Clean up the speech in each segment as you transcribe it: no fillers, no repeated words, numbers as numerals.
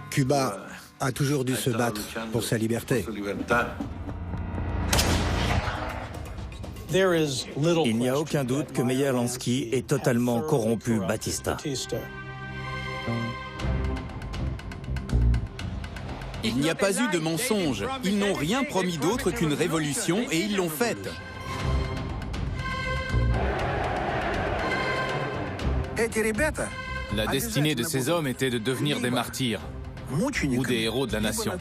Cuba a toujours dû se battre pour sa liberté. Il n'y a aucun doute que Meyer Lansky ait totalement corrompu Batista. Il n'y a pas eu de mensonge. Ils n'ont rien promis d'autre qu'une révolution et ils l'ont faite. La destinée de ces hommes était de devenir des martyrs ou des héros de la nation.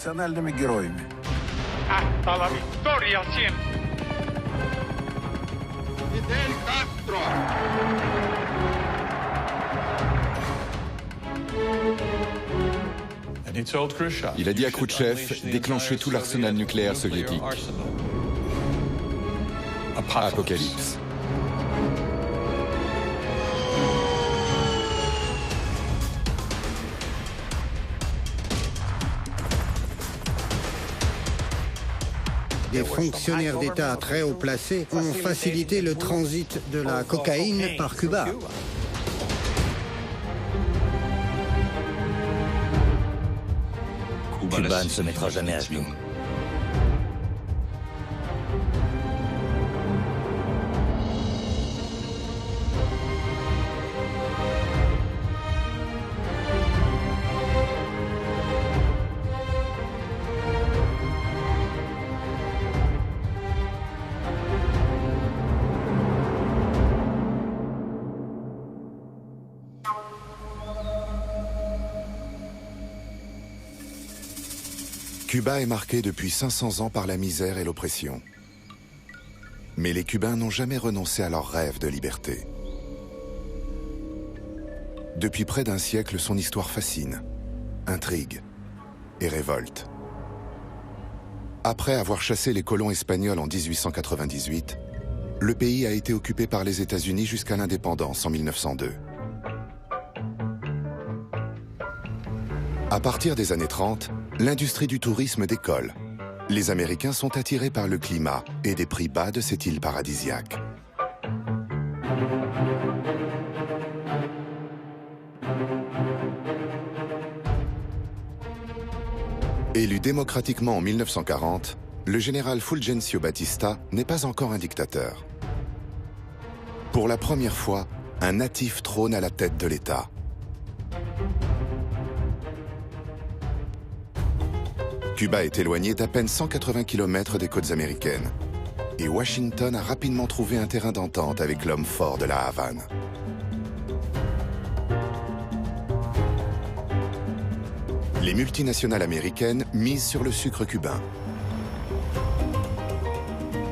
Il a dit à Khrouchtchev déclencher tout l'arsenal nucléaire soviétique. Apocalypse. Des fonctionnaires d'État très haut placés ont facilité le transit de la cocaïne par Cuba. Cuba ne se mettra jamais à genoux. Cuba est marqué depuis 500 ans par la misère et l'oppression. Mais les Cubains n'ont jamais renoncé à leur rêve de liberté. Depuis près d'un siècle, son histoire fascine, intrigue et révolte. Après avoir chassé les colons espagnols en 1898, le pays a été occupé par les États-Unis jusqu'à l'indépendance en 1902. À partir des années 30, l'industrie du tourisme décolle. Les Américains sont attirés par le climat et des prix bas de cette île paradisiaque. Élu démocratiquement en 1940, le général Fulgencio Batista n'est pas encore un dictateur. Pour la première fois, un natif trône à la tête de l'État. Cuba est éloigné d'à peine 180 km des côtes américaines. Et Washington a rapidement trouvé un terrain d'entente avec l'homme fort de la Havane. Les multinationales américaines misent sur le sucre cubain.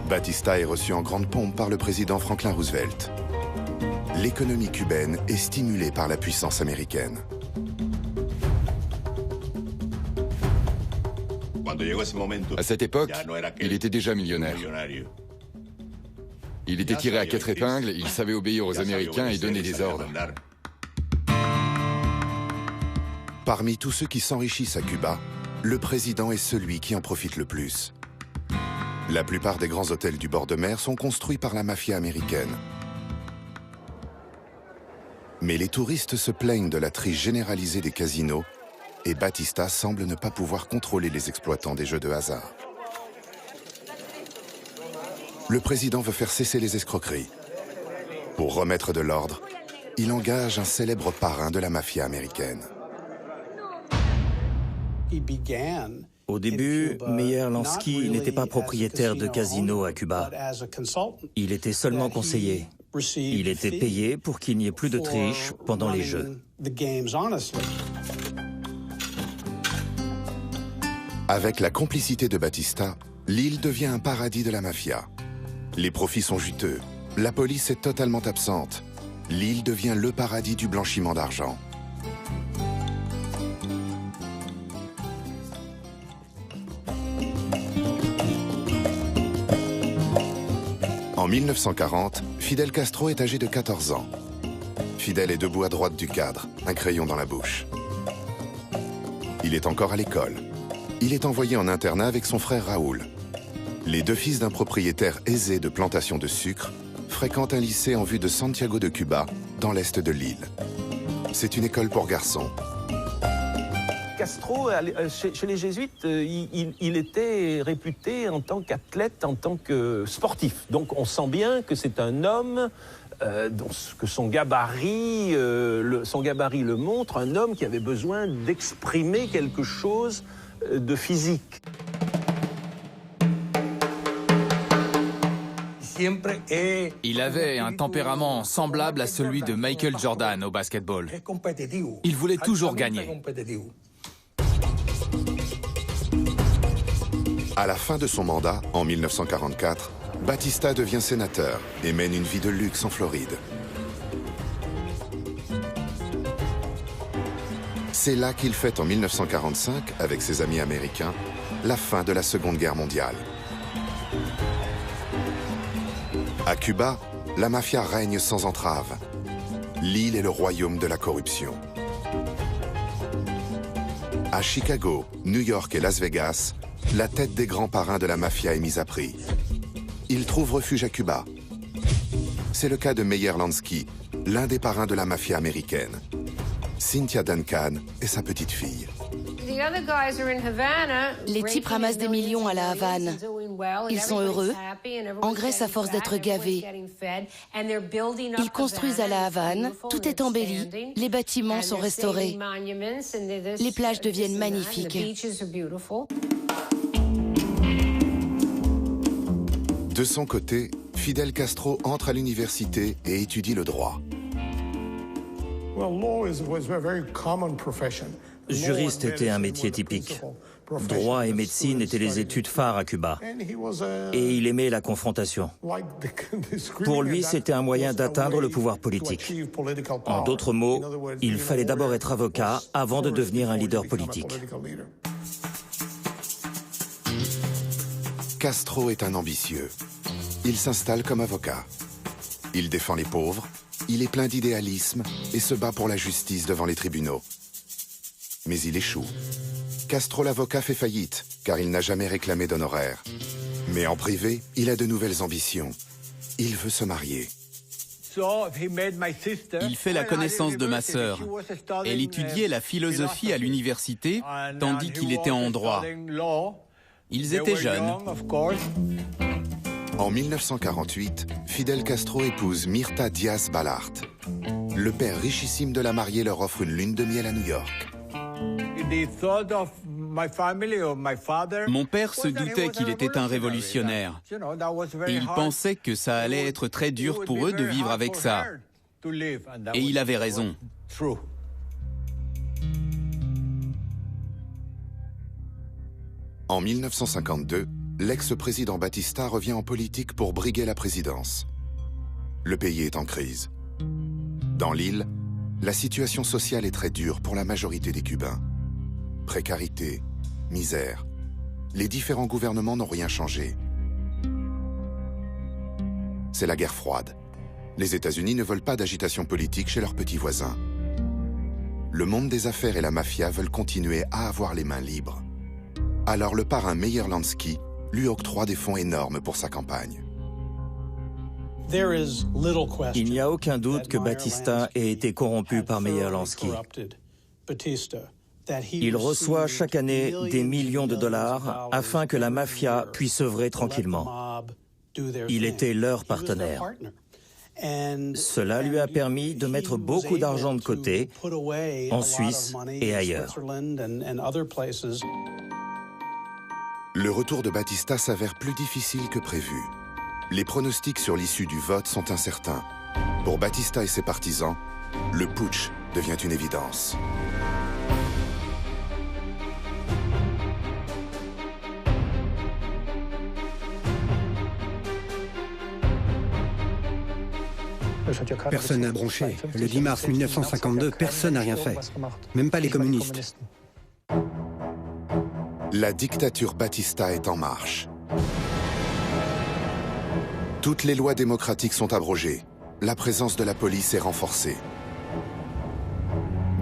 Batista est reçu en grande pompe par le président Franklin Roosevelt. L'économie cubaine est stimulée par la puissance américaine. À cette époque, il était déjà millionnaire. Il était tiré à 4 épingles, il savait obéir aux Américains et donner des ordres. Parmi tous ceux qui s'enrichissent à Cuba, le président est celui qui en profite le plus. La plupart des grands hôtels du bord de mer sont construits par la mafia américaine. Mais les touristes se plaignent de la triche généralisée des casinos et Batista semble ne pas pouvoir contrôler les exploitants des jeux de hasard. Le président veut faire cesser les escroqueries. Pour remettre de l'ordre, il engage un célèbre parrain de la mafia américaine. Au début, Meyer Lansky n'était pas propriétaire de casino à Cuba. Il était seulement conseiller. Il était payé pour qu'il n'y ait plus de triche pendant les jeux. Avec la complicité de Batista, l'île devient un paradis de la mafia. Les profits sont juteux, la police est totalement absente. L'île devient le paradis du blanchiment d'argent. En 1940, Fidel Castro est âgé de 14 ans. Fidel est debout à droite du cadre, un crayon dans la bouche. Il est encore à l'école. Il est envoyé en internat avec son frère Raoul. Les deux fils d'un propriétaire aisé de plantations de sucre fréquentent un lycée en vue de Santiago de Cuba, dans l'est de l'île. C'est une école pour garçons. Castro, chez les jésuites, il était réputé en tant qu'athlète, en tant que sportif. Donc on sent bien que c'est un homme, que son gabarit le montre, un homme qui avait besoin d'exprimer quelque chose de physique. Il avait un tempérament semblable à celui de Michael Jordan au basketball. Il voulait toujours gagner. À la fin de son mandat, en 1944, Batista devient sénateur et mène une vie de luxe en Floride. C'est là qu'il fête en 1945, avec ses amis américains, la fin de la Seconde Guerre mondiale. À Cuba, la mafia règne sans entrave. L'île est le royaume de la corruption. À Chicago, New York et Las Vegas, la tête des grands parrains de la mafia est mise à prix. Ils trouvent refuge à Cuba. C'est le cas de Meyer Lansky, l'un des parrains de la mafia américaine. Cynthia Duncan et sa petite fille. Les types ramassent des millions à la Havane. Ils sont heureux, engraissent à force d'être gavés. Ils construisent à la Havane, tout est embelli, les bâtiments sont restaurés. Les plages deviennent magnifiques. De son côté, Fidel Castro entre à l'université et étudie le droit. Juriste était un métier typique. Droit et médecine étaient les études phares à Cuba. Et il aimait la confrontation. Pour lui, c'était un moyen d'atteindre le pouvoir politique. En d'autres mots, il fallait d'abord être avocat avant de devenir un leader politique. Castro est un ambitieux. Il s'installe comme avocat. Il défend les pauvres, il est plein d'idéalisme et se bat pour la justice devant les tribunaux. Mais il échoue. Castro l'avocat fait faillite, car il n'a jamais réclamé d'honoraires. Mais en privé, il a de nouvelles ambitions. Il veut se marier. Il fait la connaissance de ma sœur. Elle étudiait la philosophie à l'université, tandis qu'il était en droit. Ils étaient jeunes. En 1948, Fidel Castro épouse Mirta Díaz Balart. Le père richissime de la mariée leur offre une lune de miel à New York. Mon père se doutait qu'il était un révolutionnaire. Et il pensait que ça allait être très dur pour eux de vivre avec ça. Et il avait raison. En 1952, l'ex-président Batista revient en politique pour briguer la présidence. Le pays est en crise. Dans l'île, la situation sociale est très dure pour la majorité des Cubains. Précarité, misère. Les différents gouvernements n'ont rien changé. C'est la guerre froide. Les États-Unis ne veulent pas d'agitation politique chez leurs petits voisins. Le monde des affaires et la mafia veulent continuer à avoir les mains libres. Alors le parrain Meyer Lansky lui octroie des fonds énormes pour sa campagne. Il n'y a aucun doute que Batista ait été corrompu par Meyer Lansky. Il reçoit chaque année des millions de dollars afin que la mafia puisse œuvrer tranquillement. Il était leur partenaire. Cela lui a permis de mettre beaucoup d'argent de côté en Suisse et ailleurs. Le retour de Batista s'avère plus difficile que prévu. Les pronostics sur l'issue du vote sont incertains. Pour Batista et ses partisans, le putsch devient une évidence. Personne n'a bronché. Le 10 mars 1952, personne n'a rien fait. Même pas les communistes. La dictature Batista est en marche. Toutes les lois démocratiques sont abrogées. La présence de la police est renforcée.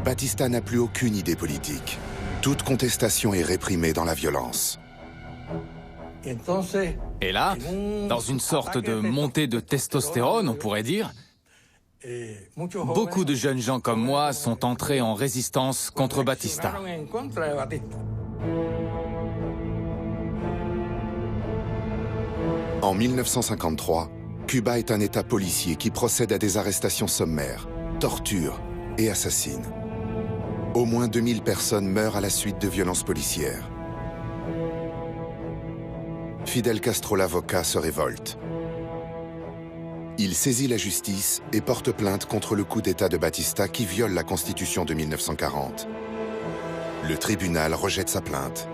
Batista n'a plus aucune idée politique. Toute contestation est réprimée dans la violence. Et là, dans une sorte de montée de testostérone, on pourrait dire, Beaucoup de jeunes gens comme moi sont entrés en résistance contre Batista. En 1953, Cuba est un État policier qui procède à des arrestations sommaires, torture et assassine. Au moins 2000 personnes meurent à la suite de violences policières. Fidel Castro l'avocat se révolte. Il saisit la justice et porte plainte contre le coup d'État de Batista qui viole la Constitution de 1940. Le tribunal rejette sa plainte.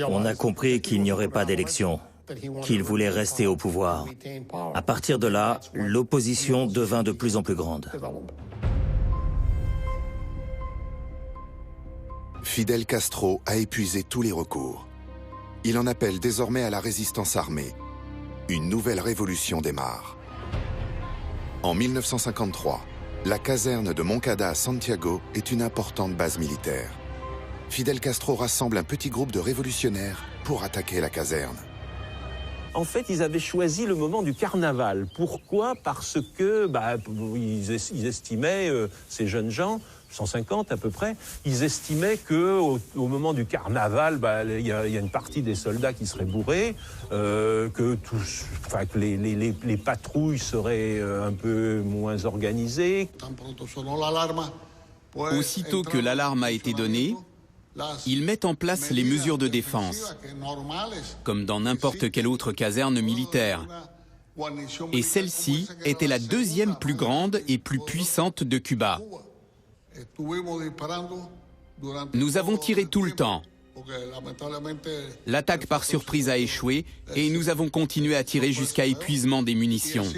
On a compris qu'il n'y aurait pas d'élection, qu'il voulait rester au pouvoir. À partir de là, l'opposition devint de plus en plus grande. Fidel Castro a épuisé tous les recours. Il en appelle désormais à la résistance armée. Une nouvelle révolution démarre. En 1953, la caserne de Moncada à Santiago est une importante base militaire. Fidel Castro rassemble un petit groupe de révolutionnaires pour attaquer la caserne. En fait, ils avaient choisi le moment du carnaval. Pourquoi? Parce que ils estimaient, ces jeunes gens, 150 à peu près, ils estimaient qu'au moment du carnaval, il y a une partie des soldats qui seraient bourrés, que les patrouilles seraient un peu moins organisées. Aussitôt que l'alarme a été donnée, ils mettent en place les mesures de défense, comme dans n'importe quelle autre caserne militaire. Et celle-ci était la deuxième plus grande et plus puissante de Cuba. Nous avons tiré tout le temps. L'attaque par surprise a échoué et nous avons continué à tirer jusqu'à épuisement des munitions. «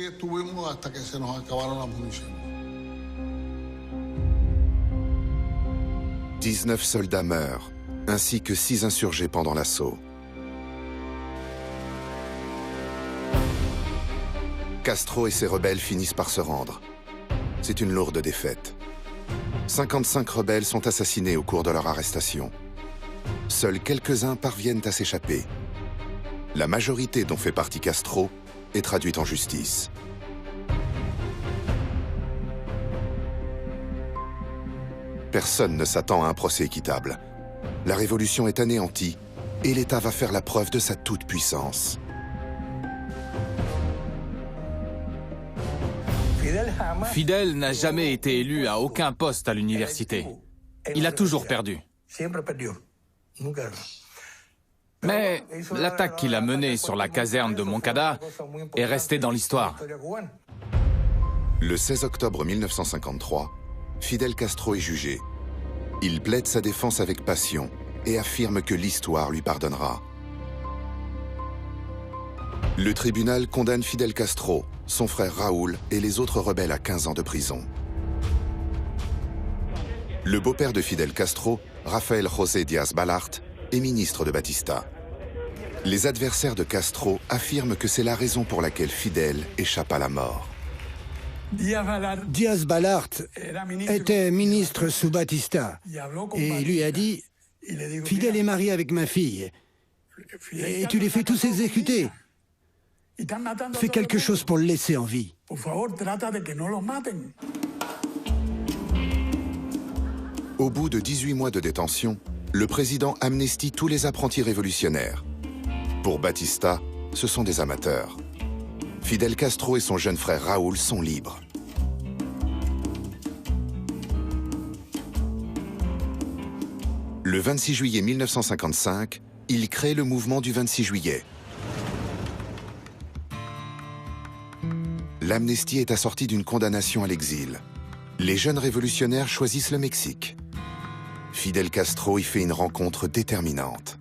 19 soldats meurent, ainsi que 6 insurgés pendant l'assaut. Castro et ses rebelles finissent par se rendre. C'est une lourde défaite. 55 rebelles sont assassinés au cours de leur arrestation. Seuls quelques-uns parviennent à s'échapper. La majorité dont fait partie Castro est traduite en justice. Personne ne s'attend à un procès équitable. La révolution est anéantie et l'État va faire la preuve de sa toute-puissance. Fidel n'a jamais été élu à aucun poste à l'université. Il a toujours perdu. Mais l'attaque qu'il a menée sur la caserne de Moncada est restée dans l'histoire. Le 16 octobre 1953, Fidel Castro est jugé. Il plaide sa défense avec passion et affirme que l'histoire lui pardonnera. Le tribunal condamne Fidel Castro, son frère Raúl et les autres rebelles à 15 ans de prison. Le beau-père de Fidel Castro, Rafael José Díaz-Balart, est ministre de Batista. Les adversaires de Castro affirment que c'est la raison pour laquelle Fidel échappe à la mort. Díaz-Balart était ministre sous Batista et lui a dit « Fidel est marié avec ma fille et tu les fais tous exécuter. Fais quelque chose pour le laisser en vie. » Au bout de 18 mois de détention, le président amnistie tous les apprentis révolutionnaires. Pour Batista, ce sont des amateurs. Fidel Castro et son jeune frère Raúl sont libres. Le 26 juillet 1955, il crée le mouvement du 26 juillet. L'amnistie est assortie d'une condamnation à l'exil. Les jeunes révolutionnaires choisissent le Mexique. Fidel Castro y fait une rencontre déterminante.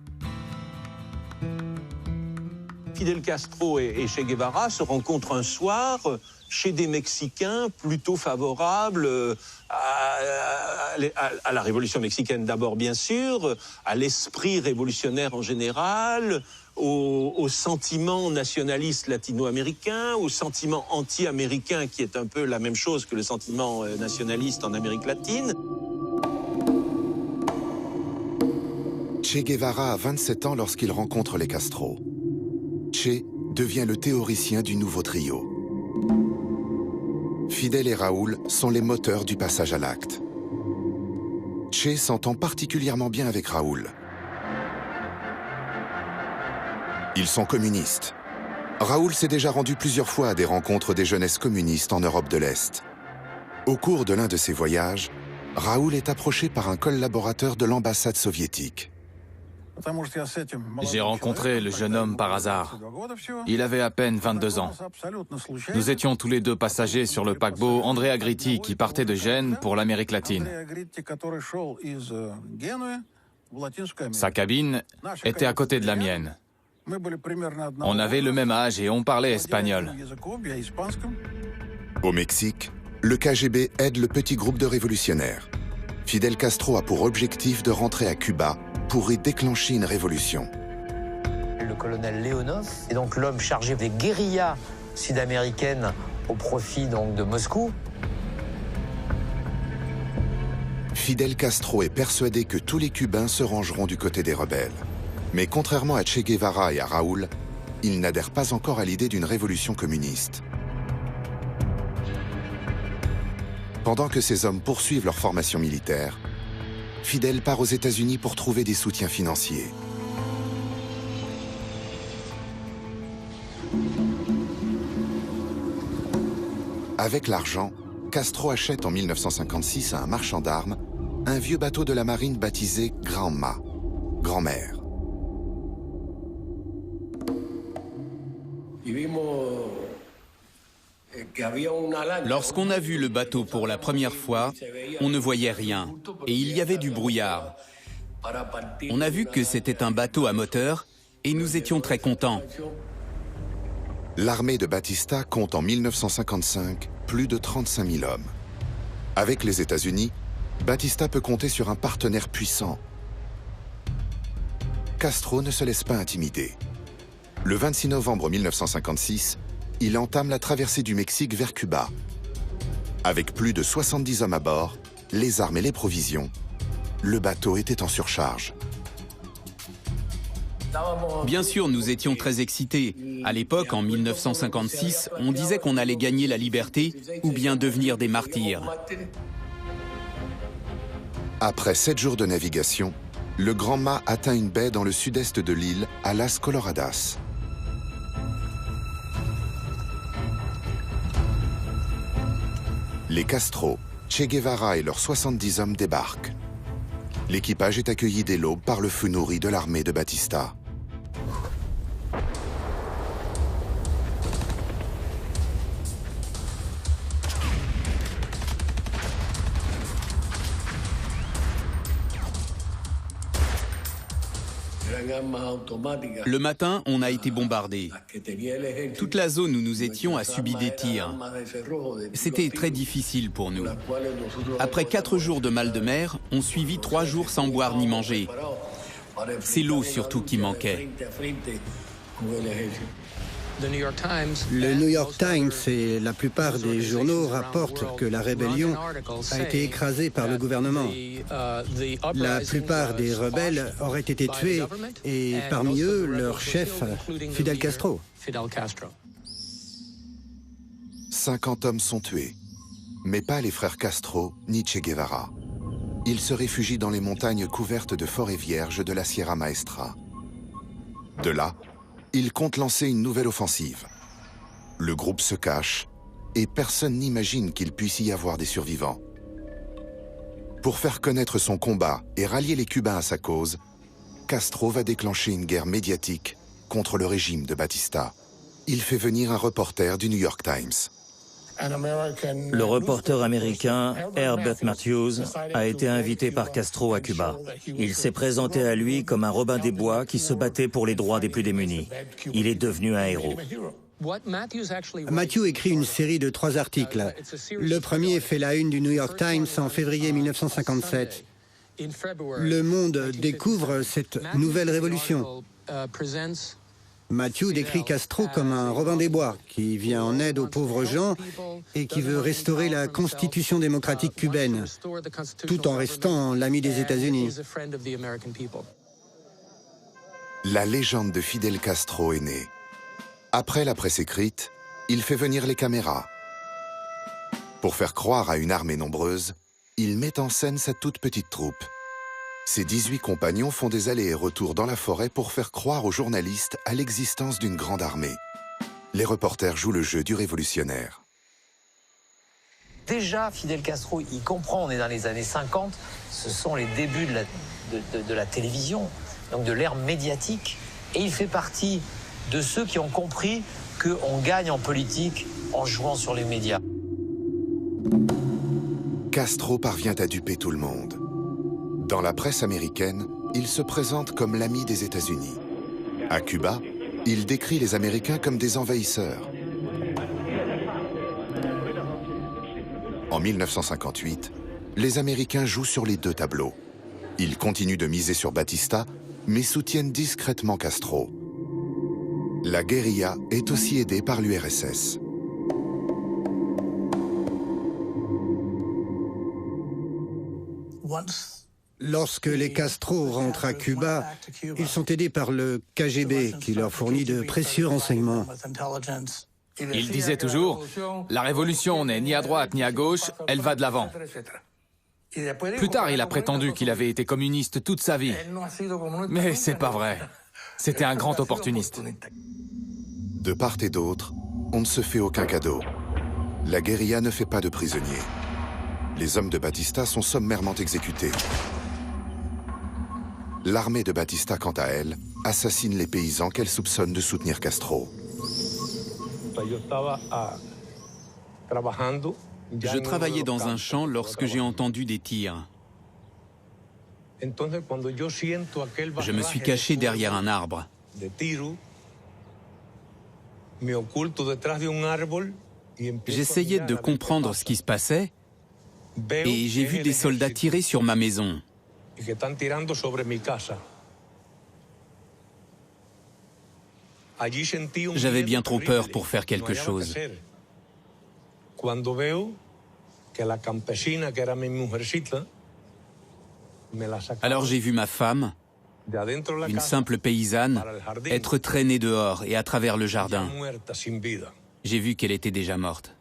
Fidel Castro et Che Guevara se rencontrent un soir chez des Mexicains plutôt favorables à la révolution mexicaine d'abord, bien sûr, à l'esprit révolutionnaire en général, au sentiment nationaliste latino-américain, au sentiment anti-américain qui est un peu la même chose que le sentiment nationaliste en Amérique latine. Che Guevara a 27 ans lorsqu'il rencontre les Castro. Che devient le théoricien du nouveau trio. Fidel et Raúl sont les moteurs du passage à l'acte. Che s'entend particulièrement bien avec Raúl. Ils sont communistes. Raúl s'est déjà rendu plusieurs fois à des rencontres des jeunesses communistes en Europe de l'Est. Au cours de l'un de ces voyages, Raúl est approché par un collaborateur de l'ambassade soviétique. J'ai rencontré le jeune homme par hasard. Il avait à peine 22 ans. Nous étions tous les deux passagers sur le paquebot André Agriti qui partait de Gênes pour l'Amérique latine. Sa cabine était à côté de la mienne. On avait le même âge et on parlait espagnol. Au Mexique, le KGB aide le petit groupe de révolutionnaires. Fidel Castro a pour objectif de rentrer à Cuba pour y déclencher une révolution. Le colonel Leonov est donc l'homme chargé des guérillas sud-américaines au profit donc de Moscou. Fidel Castro est persuadé que tous les Cubains se rangeront du côté des rebelles. Mais contrairement à Che Guevara et à Raúl, il n'adhère pas encore à l'idée d'une révolution communiste. Pendant que ces hommes poursuivent leur formation militaire, Fidel part aux États-Unis pour trouver des soutiens financiers. Avec l'argent, Castro achète en 1956 à un marchand d'armes un vieux bateau de la marine baptisé Granma, grand-mère. Lorsqu'on a vu le bateau pour la première fois, on ne voyait rien et il y avait du brouillard. On a vu que c'était un bateau à moteur et nous étions très contents. L'armée de Batista compte en 1955 plus de 35 000 hommes. Avec les États-Unis, Batista peut compter sur un partenaire puissant. Castro ne se laisse pas intimider. Le 26 novembre 1956, il entame la traversée du Mexique vers Cuba. Avec plus de 70 hommes à bord, les armes et les provisions, le bateau était en surcharge. Bien sûr, nous étions très excités. À l'époque, en 1956, on disait qu'on allait gagner la liberté ou bien devenir des martyrs. Après 7 jours de navigation, le Grand Mât atteint une baie dans le sud-est de l'île, à Las Coloradas. Les Castro, Che Guevara et leurs 70 hommes débarquent. L'équipage est accueilli dès l'aube par le feu nourri de l'armée de Batista. Le matin, on a été bombardés. Toute la zone où nous étions a subi des tirs. C'était très difficile pour nous. Après 4 jours de mal de mer, on suivit 3 jours sans boire ni manger. C'est l'eau surtout qui manquait. Le New York Times et la plupart des journaux rapportent que la rébellion a été écrasée par le gouvernement. La plupart des rebelles auraient été tués et parmi eux, leur chef, Fidel Castro. 50 hommes sont tués, mais pas les frères Castro ni Che Guevara. Ils se réfugient dans les montagnes couvertes de forêts vierges de la Sierra Maestra. De là, ils comptent lancer une nouvelle offensive. Le groupe se cache et personne n'imagine qu'il puisse y avoir des survivants. Pour faire connaître son combat et rallier les Cubains à sa cause, Castro va déclencher une guerre médiatique contre le régime de Batista. Il fait venir un reporter du New York Times. Le reporter américain Herbert Matthews a été invité par Castro à Cuba. Il s'est présenté à lui comme un Robin des Bois qui se battait pour les droits des plus démunis. Il est devenu un héros. Matthew écrit une série de 3 articles. Le premier fait la une du New York Times en février 1957. Le Monde découvre cette nouvelle révolution. Matthew décrit Castro comme un Robin des Bois qui vient en aide aux pauvres gens et qui veut restaurer la constitution démocratique cubaine, tout en restant l'ami des États-Unis. La légende de Fidel Castro est née. Après la presse écrite, il fait venir les caméras. Pour faire croire à une armée nombreuse, il met en scène sa toute petite troupe. Ses 18 compagnons font des allers et retours dans la forêt pour faire croire aux journalistes à l'existence d'une grande armée. Les reporters jouent le jeu du révolutionnaire. Déjà, Fidel Castro, il comprend, on est dans les années 50, ce sont les débuts de la télévision, donc de l'ère médiatique. Et il fait partie de ceux qui ont compris qu'on gagne en politique en jouant sur les médias. Castro parvient à duper tout le monde. Dans la presse américaine, il se présente comme l'ami des États-Unis. À Cuba, il décrit les Américains comme des envahisseurs. En 1958, les Américains jouent sur les deux tableaux. Ils continuent de miser sur Batista, mais soutiennent discrètement Castro. La guérilla est aussi aidée par l'URSS. Lorsque les Castro rentrent à Cuba, ils sont aidés par le KGB qui leur fournit de précieux renseignements. Il disait toujours, la révolution n'est ni à droite ni à gauche, elle va de l'avant. Plus tard, il a prétendu qu'il avait été communiste toute sa vie. Mais c'est pas vrai. C'était un grand opportuniste. De part et d'autre, on ne se fait aucun cadeau. La guérilla ne fait pas de prisonniers. Les hommes de Batista sont sommairement exécutés. L'armée de Batista, quant à elle, assassine les paysans qu'elle soupçonne de soutenir Castro. Je travaillais dans un champ lorsque j'ai entendu des tirs. Je me suis caché derrière un arbre. J'essayais de comprendre ce qui se passait et j'ai vu des soldats tirer sur ma maison. J'avais bien trop peur pour faire quelque chose. Alors j'ai vu ma femme, une simple paysanne, être traînée dehors et à travers le jardin. J'ai vu qu'elle était déjà morte.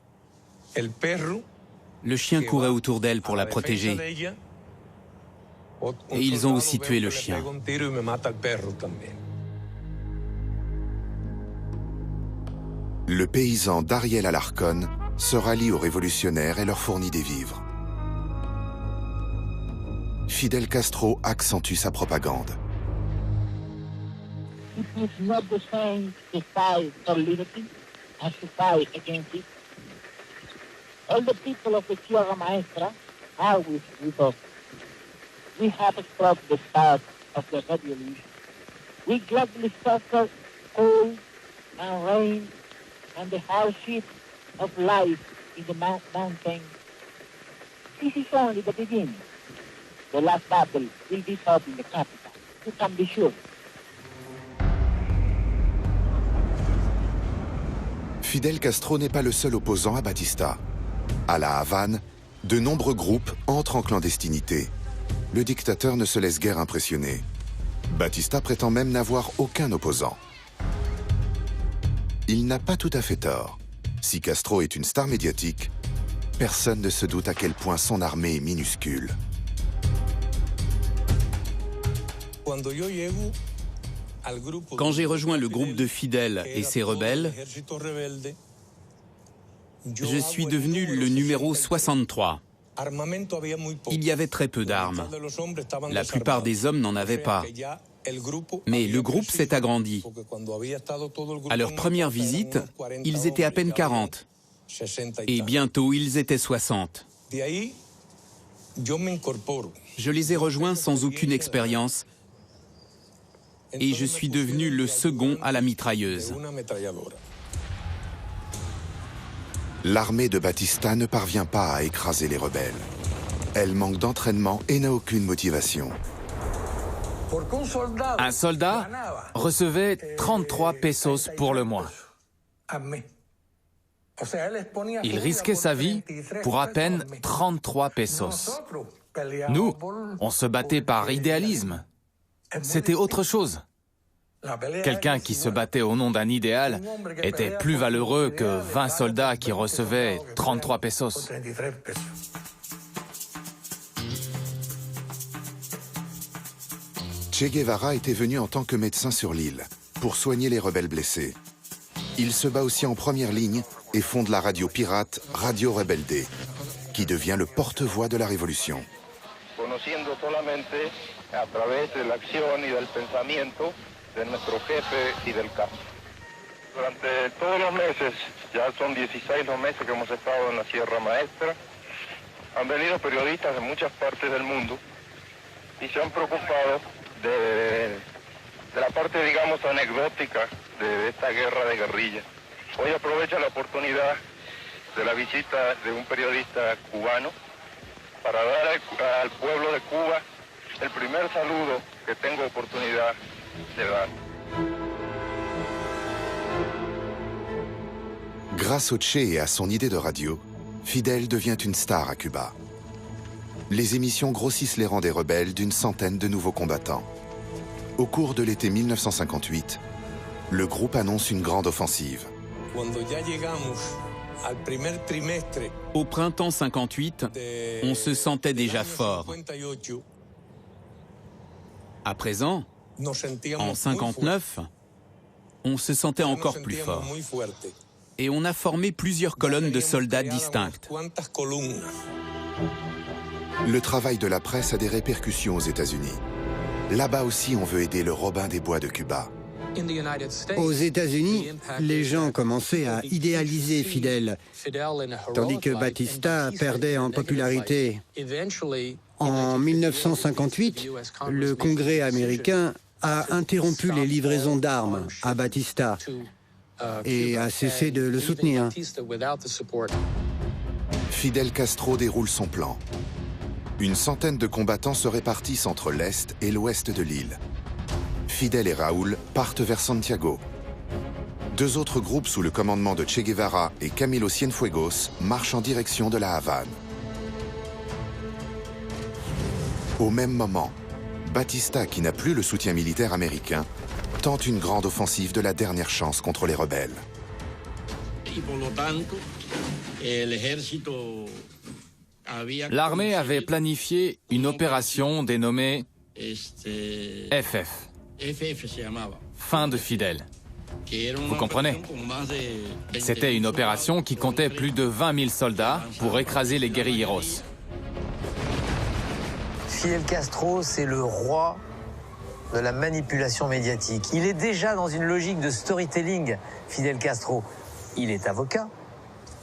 Le chien courait autour d'elle pour la protéger. Et ils ont aussi tué le chien. Le paysan Dariel Alarcón se rallie aux révolutionnaires et leur fournit des vivres. Fidel Castro accentue sa propagande. It is not the same to fight for liberty as to fight against it. All the people of the Sierra Maestra are with us. We have stopped the start of the revolution. We gladly suffer cold and rain and the hardship of life in the mountains. This is only the beginning. The last battle will be fought in the capital. You can be sure. Fidel Castro n'est pas le seul opposant à Batista. À La Havane, de nombreux groupes entrent en clandestinité. Le dictateur ne se laisse guère impressionner. Batista prétend même n'avoir aucun opposant. Il n'a pas tout à fait tort. Si Castro est une star médiatique, personne ne se doute à quel point son armée est minuscule. Quand j'ai rejoint le groupe de Fidel et ses rebelles, je suis devenu le numéro 63. Il y avait très peu d'armes. La plupart des hommes n'en avaient pas. Mais le groupe s'est agrandi. À leur première visite, ils étaient à peine 40. Et bientôt, ils étaient 60. Je les ai rejoints sans aucune expérience. Et je suis devenu le second à la mitrailleuse. L'armée de Batista ne parvient pas à écraser les rebelles. Elle manque d'entraînement et n'a aucune motivation. Un soldat recevait 33 pesos pour le mois. Il risquait sa vie pour à peine 33 pesos. Nous, on se battait par idéalisme. C'était autre chose. Quelqu'un qui se battait au nom d'un idéal était plus valeureux que 20 soldats qui recevaient 33 pesos. Che Guevara était venu en tant que médecin sur l'île pour soigner les rebelles blessés. Il se bat aussi en première ligne et fonde la radio pirate Radio Rebelde, qui devient le porte-voix de la révolution. Conociendo solamente a través de la acción y del pensamiento de nuestro jefe Fidel Castro. Durante todos los meses, ya son 16 los meses que hemos estado en la Sierra Maestra, han venido periodistas de muchas partes del mundo y se han preocupado de la parte, digamos, anecdótica de esta guerra de guerrilla. Hoy aprovecho la oportunidad de la visita de un periodista cubano para dar al pueblo de Cuba el primer saludo que tengo oportunidad de dar. Grâce au Che et à son idée de radio, Fidel devient une star à Cuba. Les émissions grossissent les rangs des rebelles d'une centaine de nouveaux combattants. Au cours de l'été 1958, le groupe annonce une grande offensive. Au printemps 58, on se sentait déjà fort. À présent, en 59, on se sentait encore plus fort. Et on a formé plusieurs colonnes de soldats distinctes. Le travail de la presse a des répercussions aux États-Unis. Là-bas aussi, on veut aider le Robin des Bois de Cuba. Aux États-Unis, les gens commençaient à idéaliser Fidel, tandis que Batista perdait en popularité. En 1958, le Congrès américain a interrompu les livraisons d'armes à Batista et a cessé de le soutenir. Fidel Castro déroule son plan. Une centaine de combattants se répartissent entre l'Est et l'Ouest de l'île. Fidel et Raúl partent vers Santiago. Deux autres groupes sous le commandement de Che Guevara et Camilo Cienfuegos marchent en direction de la Havane. Au même moment, Batista, qui n'a plus le soutien militaire américain, tente une grande offensive de la dernière chance contre les rebelles. L'armée avait planifié une opération dénommée FF, fin de Fidel. Vous comprenez? C'était une opération qui comptait plus de 20 000 soldats pour écraser les guérilleros. Fidel Castro, c'est le roi de la manipulation médiatique. Il est déjà dans une logique de storytelling, Fidel Castro. Il est avocat.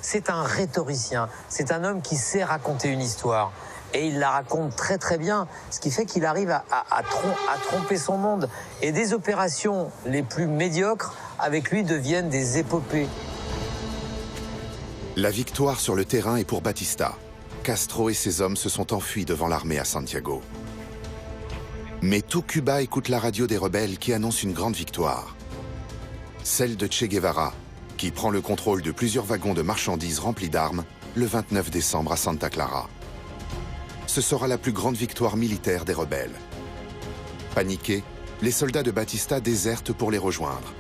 C'est un rhétoricien, c'est un homme qui sait raconter une histoire. Et il la raconte très très bien, ce qui fait qu'il arrive à tromper son monde. Et des opérations les plus médiocres, avec lui, deviennent des épopées. La victoire sur le terrain est pour Batista. Castro et ses hommes se sont enfuis devant l'armée à Santiago. Mais tout Cuba écoute la radio des rebelles qui annonce une grande victoire. Celle de Che Guevara, qui prend le contrôle de plusieurs wagons de marchandises remplis d'armes le 29 décembre à Santa Clara. Ce sera la plus grande victoire militaire des rebelles. Paniqués, les soldats de Batista désertent pour les rejoindre.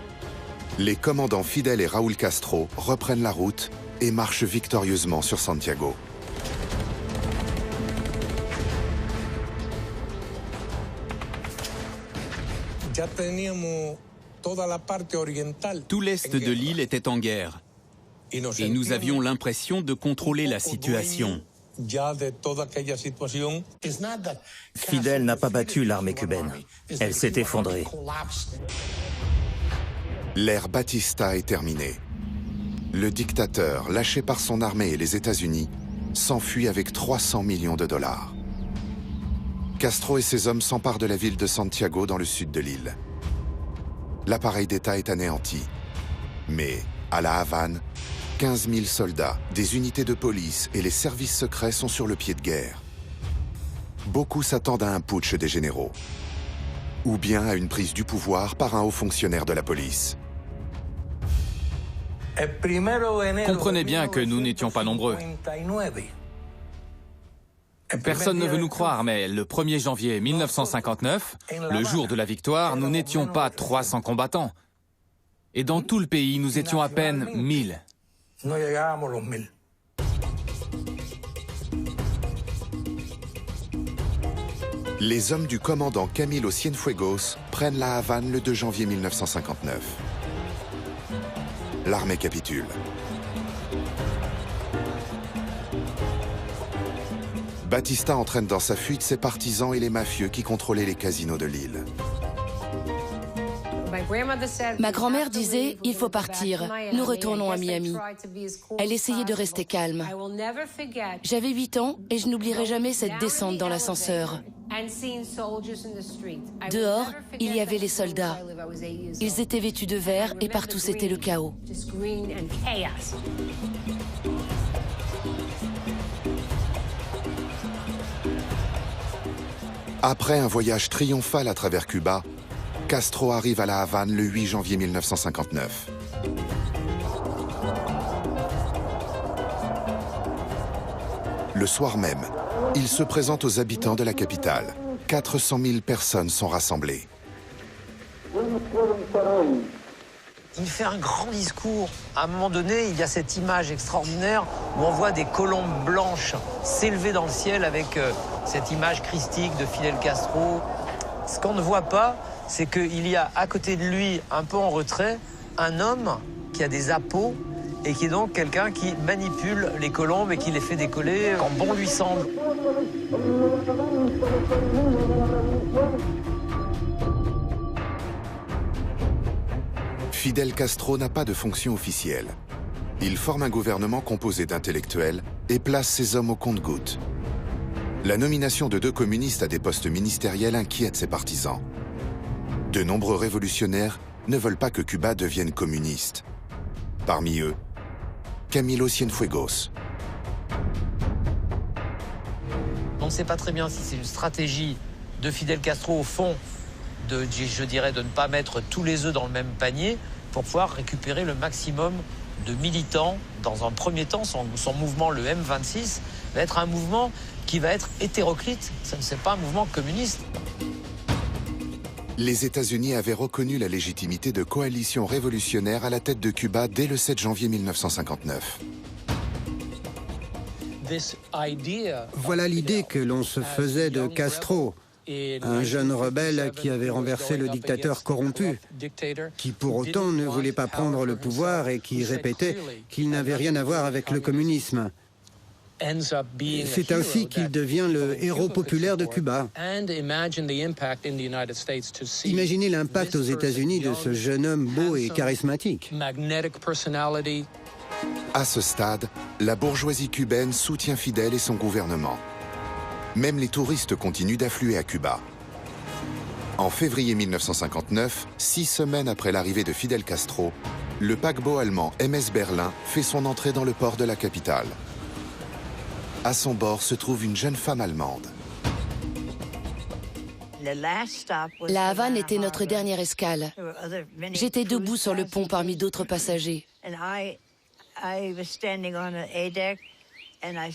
Les commandants Fidel et Raúl Castro reprennent la route et marchent victorieusement sur Santiago. Tout l'est de l'île était en guerre. Et nous avions l'impression de contrôler la situation. Fidel n'a pas battu l'armée cubaine. Elle s'est effondrée. L'ère Batista est terminée. Le dictateur, lâché par son armée et les États-Unis, s'enfuit avec 300 millions de dollars. Castro et ses hommes s'emparent de la ville de Santiago dans le sud de l'île. L'appareil d'État est anéanti. Mais, à la Havane, 15 000 soldats, des unités de police et les services secrets sont sur le pied de guerre. Beaucoup s'attendent à un putsch des généraux, ou bien à une prise du pouvoir par un haut fonctionnaire de la police. Comprenez bien que nous n'étions pas nombreux. Personne ne veut nous croire, mais le 1er janvier 1959, le jour de la victoire, nous n'étions pas 300 combattants. Et dans tout le pays, nous étions à peine 1000. Les hommes du commandant Camilo Cienfuegos prennent la Havane le 2 janvier 1959. L'armée capitule. Batista entraîne dans sa fuite ses partisans et les mafieux qui contrôlaient les casinos de l'île. Ma grand-mère disait « Il faut partir, nous retournons à Miami ». Elle essayait de rester calme. J'avais 8 ans et je n'oublierai jamais cette descente dans l'ascenseur. Dehors, il y avait les soldats. Ils étaient vêtus de vert et partout c'était le chaos. Après un voyage triomphal à travers Cuba, Castro arrive à la Havane le 8 janvier 1959. Le soir même, il se présente aux habitants de la capitale. 400 000 personnes sont rassemblées. Il fait un grand discours. À un moment donné, il y a cette image extraordinaire où on voit des colombes blanches s'élever dans le ciel avec cette image christique de Fidel Castro. Ce qu'on ne voit pas, c'est qu'il y a à côté de lui, un peu en retrait, un homme qui a des appos et qui est donc quelqu'un qui manipule les colombes et qui les fait décoller quand bon lui semble. Fidel Castro n'a pas de fonction officielle. Il forme un gouvernement composé d'intellectuels et place ses hommes au compte-gouttes. La nomination de 2 communistes à des postes ministériels inquiète ses partisans. De nombreux révolutionnaires ne veulent pas que Cuba devienne communiste. Parmi eux, Camilo Cienfuegos. On ne sait pas très bien si c'est une stratégie de Fidel Castro au fond, je dirais, de ne pas mettre tous les œufs dans le même panier pour pouvoir récupérer le maximum de militants. Dans un premier temps, son mouvement, le M26, va être un mouvement qui va être hétéroclite. Ça ne c'est pas un mouvement communiste. Les États-Unis avaient reconnu la légitimité de coalitions révolutionnaires à la tête de Cuba dès le 7 janvier 1959. Voilà l'idée que l'on se faisait de Castro, un jeune rebelle qui avait renversé le dictateur corrompu, qui pour autant ne voulait pas prendre le pouvoir et qui répétait qu'il n'avait rien à voir avec le communisme. C'est ainsi qu'il devient le héros populaire de Cuba. Imaginez l'impact aux États-Unis de ce jeune homme beau et charismatique. À ce stade, la bourgeoisie cubaine soutient Fidel et son gouvernement. Même les touristes continuent d'affluer à Cuba. En février 1959, 6 semaines après l'arrivée de Fidel Castro, le paquebot allemand MS Berlin fait son entrée dans le port de la capitale. À son bord se trouve une jeune femme allemande. La Havane était notre dernière escale. J'étais debout sur le pont parmi d'autres passagers.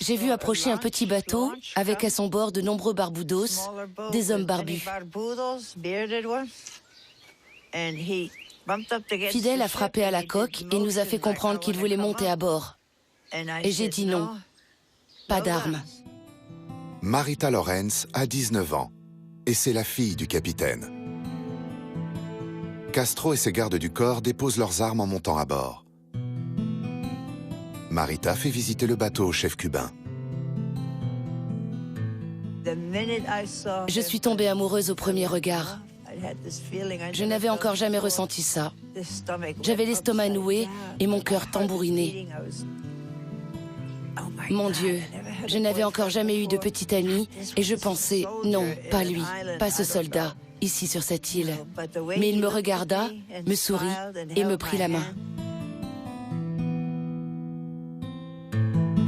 J'ai vu approcher un petit bateau avec à son bord de nombreux barboudos, des hommes barbus. Fidel a frappé à la coque et nous a fait comprendre qu'il voulait monter à bord. Et j'ai dit non, pas d'armes. Marita Lorenz a 19 ans et c'est la fille du capitaine. Castro et ses gardes du corps déposent leurs armes en montant à bord. Marita fait visiter le bateau au chef cubain. Je suis tombée amoureuse au premier regard. Je n'avais encore jamais ressenti ça. J'avais l'estomac noué et mon cœur tambouriné. Mon Dieu, je n'avais encore jamais eu de petit ami et je pensais, non, pas lui, pas ce soldat, ici sur cette île. Mais il me regarda, me sourit et me prit la main.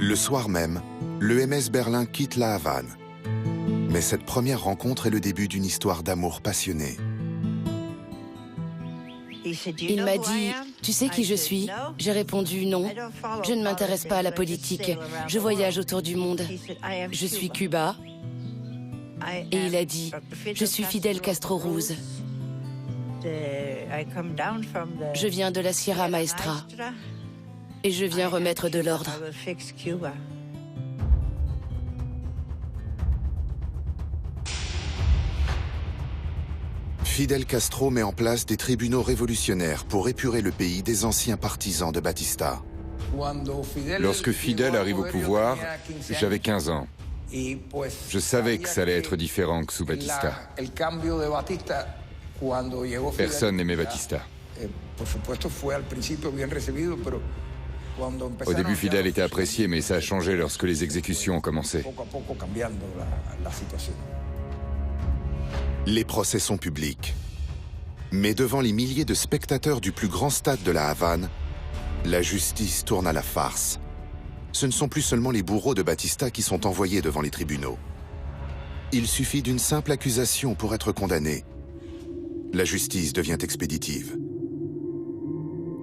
Le soir même, le MS Berlin quitte la Havane. Mais cette première rencontre est le début d'une histoire d'amour passionné. Il m'a dit « Tu sais qui je suis ?» J'ai répondu « Non, je ne m'intéresse pas à la politique. Je voyage autour du monde. Je suis Cuba. » Et il a dit « Je suis Fidel Castro Ruz. Je viens de la Sierra Maestra. Et je viens remettre de l'ordre. » Fidel Castro met en place des tribunaux révolutionnaires pour épurer le pays des anciens partisans de Batista. Lorsque Fidel arrive au pouvoir, j'avais 15 ans. Je savais que ça allait être différent que sous Batista. Personne n'aimait Batista. Au début, Fidel était apprécié, mais ça a changé lorsque les exécutions ont commencé. Les procès sont publics. Mais devant les milliers de spectateurs du plus grand stade de la Havane, la justice tourne à la farce. Ce ne sont plus seulement les bourreaux de Batista qui sont envoyés devant les tribunaux. Il suffit d'une simple accusation pour être condamné. La justice devient expéditive.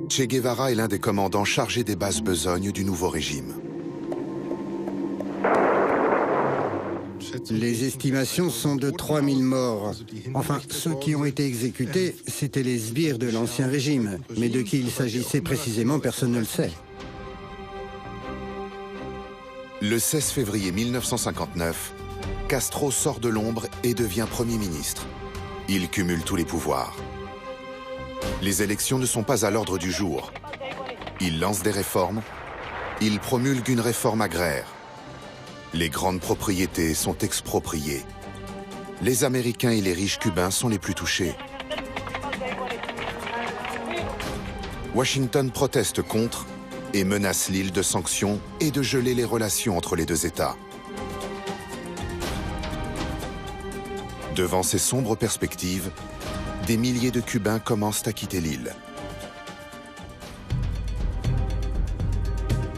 Che Guevara est l'un des commandants chargés des basses besognes du nouveau régime. Les estimations sont de 3000 morts. Enfin, ceux qui ont été exécutés, c'étaient les sbires de l'ancien régime. Mais de qui il s'agissait précisément, personne ne le sait. Le 16 février 1959, Castro sort de l'ombre et devient Premier ministre. Il cumule tous les pouvoirs. Les élections ne sont pas à l'ordre du jour. Il lance des réformes. Il promulgue une réforme agraire. Les grandes propriétés sont expropriées. Les Américains et les riches cubains sont les plus touchés. Washington proteste contre et menace l'île de sanctions et de geler les relations entre les deux États. Devant ces sombres perspectives, des milliers de Cubains commencent à quitter l'île.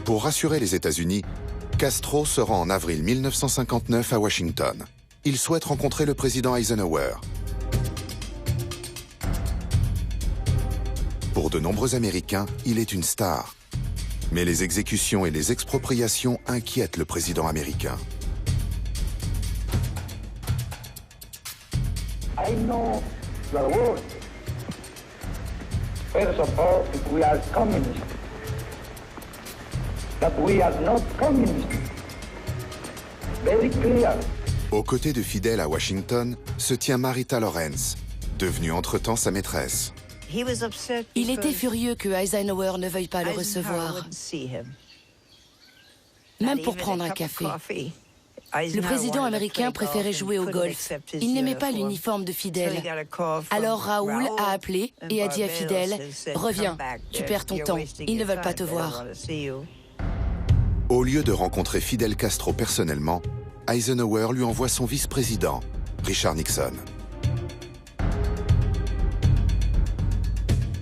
Pour rassurer les États-Unis, Castro se rend en avril 1959 à Washington. Il souhaite rencontrer le président Eisenhower. Pour de nombreux Américains, il est une star. Mais les exécutions et les expropriations inquiètent le président américain. I know your words. First of all, we are communists. But we are not communists. Very clear. Aux côtés de Fidel à Washington se tient Marita Lawrence, devenue entre-temps sa maîtresse. Il était furieux que Eisenhower ne veuille pas le recevoir, même pour prendre un café. Le président américain préférait jouer au golf. Il n'aimait pas l'uniforme de Fidel. Alors Raoul a appelé et a dit à Fidel « Reviens, tu perds ton temps, ils ne veulent pas te voir. » Au lieu de rencontrer Fidel Castro personnellement, Eisenhower lui envoie son vice-président, Richard Nixon.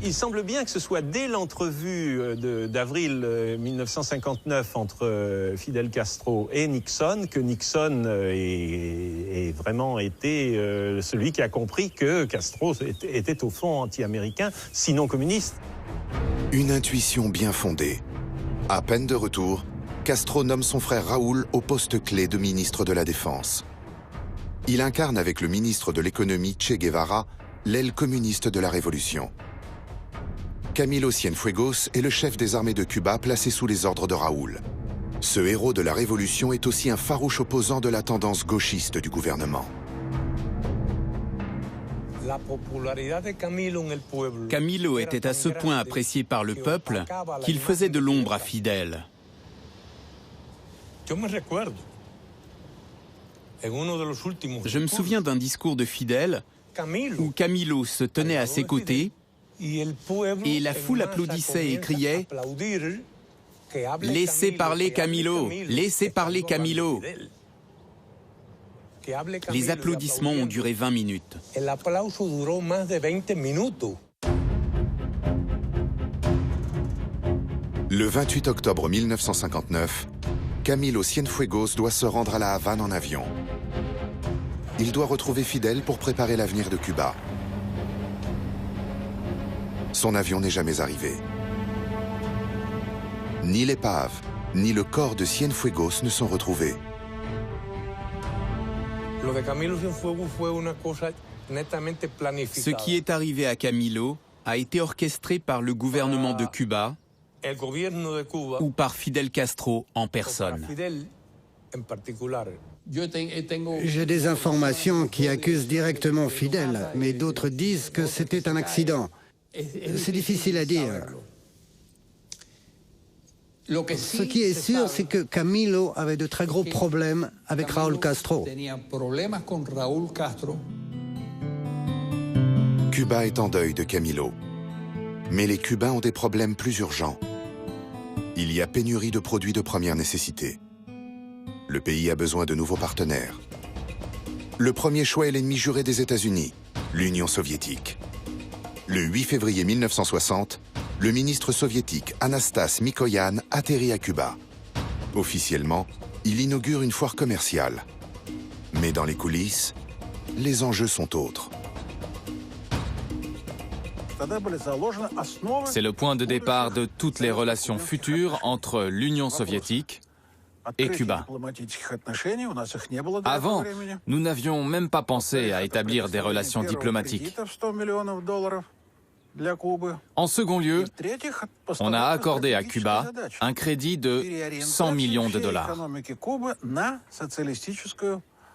Il semble bien que ce soit dès l'entrevue d'avril 1959 entre Fidel Castro et Nixon que Nixon est vraiment été celui qui a compris que Castro était au fond anti-américain, sinon communiste. Une intuition bien fondée. À peine de retour, Castro nomme son frère Raoul au poste clé de ministre de la Défense. Il incarne avec le ministre de l'économie Che Guevara l'aile communiste de la Révolution. Camilo Cienfuegos est le chef des armées de Cuba placé sous les ordres de Raoul. Ce héros de la Révolution est aussi un farouche opposant de la tendance gauchiste du gouvernement. Camilo était à ce point apprécié par le peuple qu'il faisait de l'ombre à Fidel. Je me souviens d'un discours de Fidel où Camilo se tenait à ses côtés et la foule applaudissait et criait « Laissez parler Camilo, laissez parler Camilo ». Les applaudissements ont duré 20 minutes. Le 28 octobre 1959, Camilo Cienfuegos doit se rendre à la Havane en avion. Il doit retrouver Fidel pour préparer l'avenir de Cuba. Son avion n'est jamais arrivé. Ni l'épave, ni le corps de Cienfuegos ne sont retrouvés. Ce qui est arrivé à Camilo a été orchestré par le gouvernement de Cuba ou par Fidel Castro en personne. J'ai des informations qui accusent directement Fidel, mais d'autres disent que c'était un accident. C'est difficile à dire. Ce qui est sûr, c'est que Camilo avait de très gros problèmes avec Raúl Castro. Cuba est en deuil de Camilo. Mais les Cubains ont des problèmes plus urgents. Il y a pénurie de produits de première nécessité. Le pays a besoin de nouveaux partenaires. Le premier choix est l'ennemi juré des États-Unis, l'Union soviétique. Le 8 février 1960, le ministre soviétique Anastas Mikoyan atterrit à Cuba. Officiellement, il inaugure une foire commerciale. Mais dans les coulisses, les enjeux sont autres. C'est le point de départ de toutes les relations futures entre l'Union soviétique et Cuba. Avant, nous n'avions même pas pensé à établir des relations diplomatiques. En second lieu, on a accordé à Cuba un crédit de 100 millions de dollars.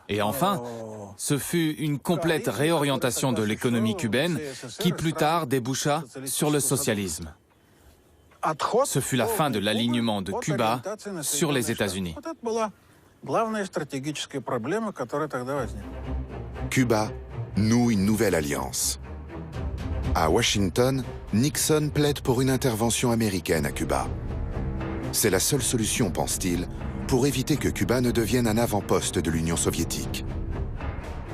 Et enfin, ce fut une complète réorientation de l'économie cubaine qui plus tard déboucha sur le socialisme. Ce fut la fin de l'alignement de Cuba sur les États-Unis. Cuba noue une nouvelle alliance. À Washington, Nixon plaide pour une intervention américaine à Cuba. C'est la seule solution, pense-t-il, pour éviter que Cuba ne devienne un avant-poste de l'Union soviétique.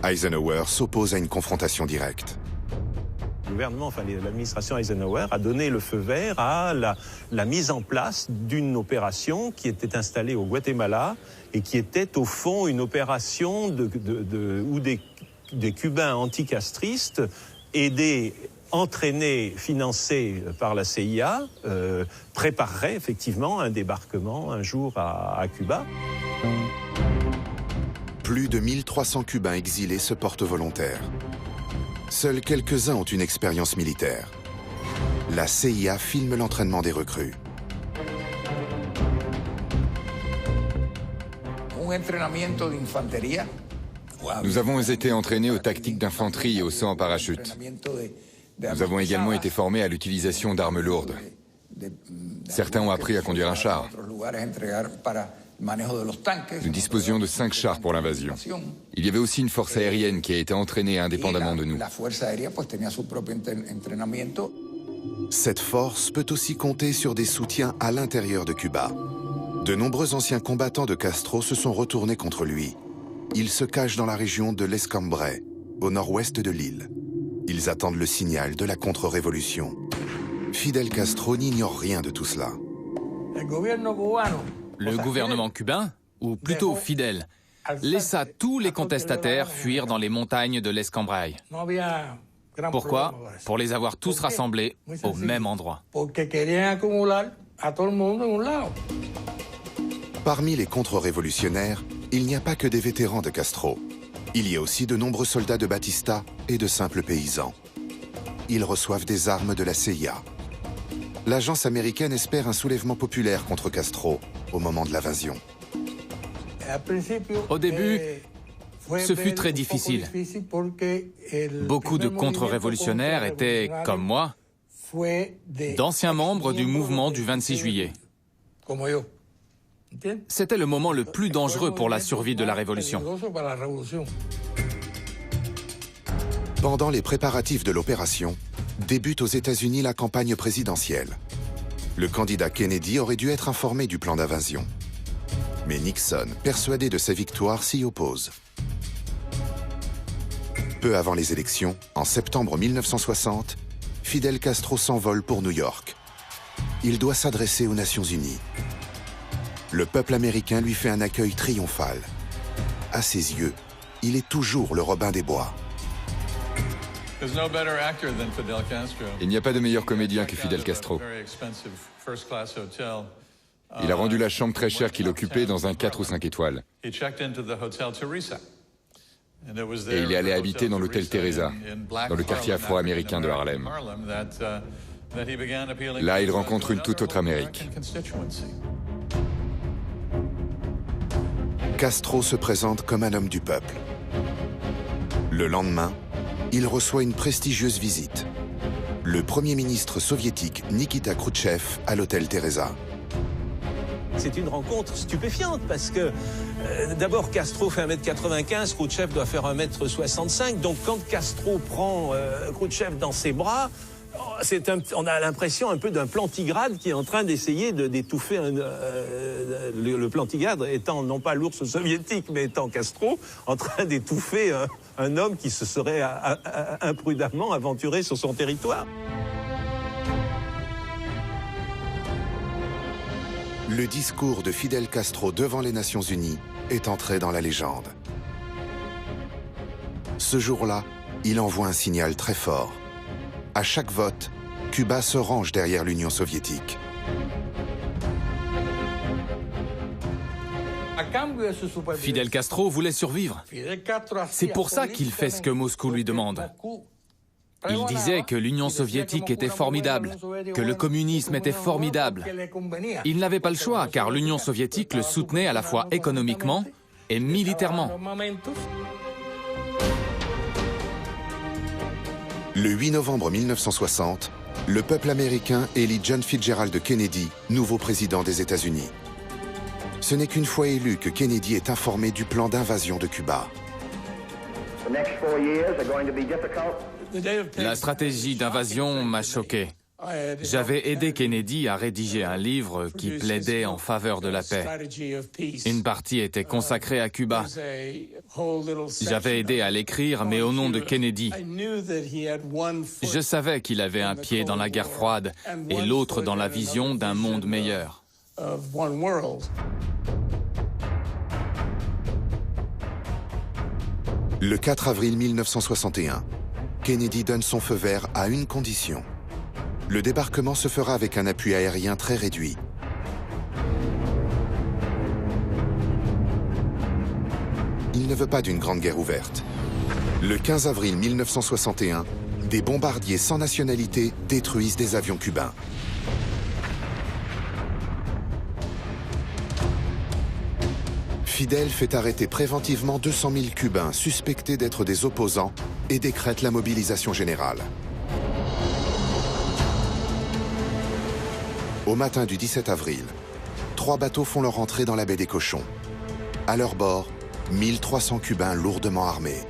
Eisenhower s'oppose à une confrontation directe. Le gouvernement, l'administration Eisenhower a donné le feu vert à la mise en place d'une opération qui était installée au Guatemala et qui était au fond une opération où des Cubains anticastristes aidés, entraînés, financés par la CIA, prépareraient effectivement un débarquement un jour à Cuba. Plus de 1300 Cubains exilés se portent volontaires. Seuls quelques-uns ont une expérience militaire. La CIA filme l'entraînement des recrues. Nous avons été entraînés aux tactiques d'infanterie et au saut en parachute. Nous avons également été formés à l'utilisation d'armes lourdes. Certains ont appris à conduire un char. Nous disposions de 5 chars pour l'invasion. Il y avait aussi une force aérienne qui a été entraînée indépendamment de nous. Cette force peut aussi compter sur des soutiens à l'intérieur de Cuba. De nombreux anciens combattants de Castro se sont retournés contre lui. Ils se cachent dans la région de l'Escambray, au nord-ouest de l'île. Ils attendent le signal de la contre-révolution. Fidel Castro n'ignore rien de tout cela. Le gouvernement cubain, ou plutôt Fidel, laissa tous les contestataires fuir dans les montagnes de l'Escambray. Pourquoi? Pour les avoir tous rassemblés au même endroit. Parmi les contre-révolutionnaires, il n'y a pas que des vétérans de Castro. Il y a aussi de nombreux soldats de Batista et de simples paysans. Ils reçoivent des armes de la CIA. L'agence américaine espère un soulèvement populaire contre Castro au moment de l'invasion. Au début, ce fut très difficile. Beaucoup de contre-révolutionnaires étaient, comme moi, d'anciens membres du mouvement du 26 juillet. C'était le moment le plus dangereux pour la survie de la révolution. Pendant les préparatifs de l'opération, débute aux États-Unis la campagne présidentielle. Le candidat Kennedy aurait dû être informé du plan d'invasion. Mais Nixon, persuadé de sa victoire, s'y oppose. Peu avant les élections, en septembre 1960, Fidel Castro s'envole pour New York. Il doit s'adresser aux Nations Unies. Le peuple américain lui fait un accueil triomphal. À ses yeux, il est toujours le Robin des Bois. Il n'y a pas de meilleur comédien que Fidel Castro. Il a rendu la chambre très chère qu'il occupait dans un 4 ou 5 étoiles. Et il est allé habiter dans l'hôtel Teresa, dans le quartier afro-américain de Harlem. Là, il rencontre une toute autre Amérique. Castro se présente comme un homme du peuple. Le lendemain, il reçoit une prestigieuse visite. Le premier ministre soviétique Nikita Khrouchtchev à l'hôtel Teresa. C'est une rencontre stupéfiante parce que d'abord Castro fait 1m95, Khrouchtchev doit faire 1m65. Donc quand Castro prend Khrouchtchev dans ses bras, on a l'impression un peu d'un plantigrade qui est en train d'essayer d'étouffer le plantigrade étant non pas l'ours soviétique mais étant Castro, en train d'étouffer un homme qui se serait imprudemment aventuré sur son territoire. Le discours de Fidel Castro devant les Nations Unies est entré dans la légende. Ce jour-là, il envoie un signal très fort. À chaque vote, Cuba se range derrière l'Union soviétique. Fidel Castro voulait survivre. C'est pour ça qu'il fait ce que Moscou lui demande. Il disait que l'Union soviétique était formidable, que le communisme était formidable. Il n'avait pas le choix, car l'Union soviétique le soutenait à la fois économiquement et militairement. Le 8 novembre 1960, le peuple américain élit John Fitzgerald Kennedy, nouveau président des États-Unis. Ce n'est qu'une fois élu que Kennedy est informé du plan d'invasion de Cuba. La stratégie d'invasion m'a choqué. J'avais aidé Kennedy à rédiger un livre qui plaidait en faveur de la paix. Une partie était consacrée à Cuba. J'avais aidé à l'écrire, mais au nom de Kennedy. Je savais qu'il avait un pied dans la guerre froide et l'autre dans la vision d'un monde meilleur. Le 4 avril 1961, Kennedy donne son feu vert à une condition. Le débarquement se fera avec un appui aérien très réduit. Il ne veut pas d'une grande guerre ouverte. Le 15 avril 1961, des bombardiers sans nationalité détruisent des avions cubains. Fidel fait arrêter préventivement 200 000 Cubains suspectés d'être des opposants et décrète la mobilisation générale. Au matin du 17 avril, 3 bateaux font leur entrée dans la baie des Cochons. À leur bord, 1300 Cubains lourdement armés.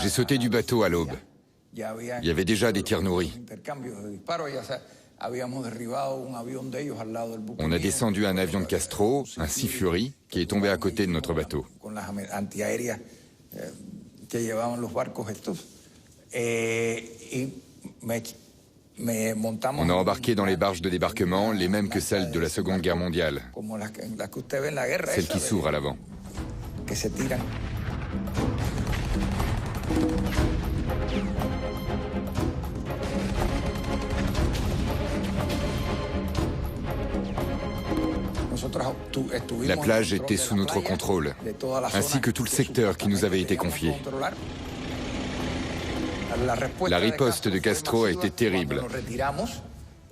J'ai sauté du bateau à l'aube. Il y avait déjà des tirs nourris. On a descendu un avion de Castro, un Sea Fury, qui est tombé à côté de notre bateau. On a embarqué dans les barges de débarquement, les mêmes que celles de la Seconde Guerre mondiale, celles qui s'ouvrent à l'avant. La plage était sous notre contrôle, ainsi que tout le secteur qui nous avait été confié. La riposte de Castro a été terrible.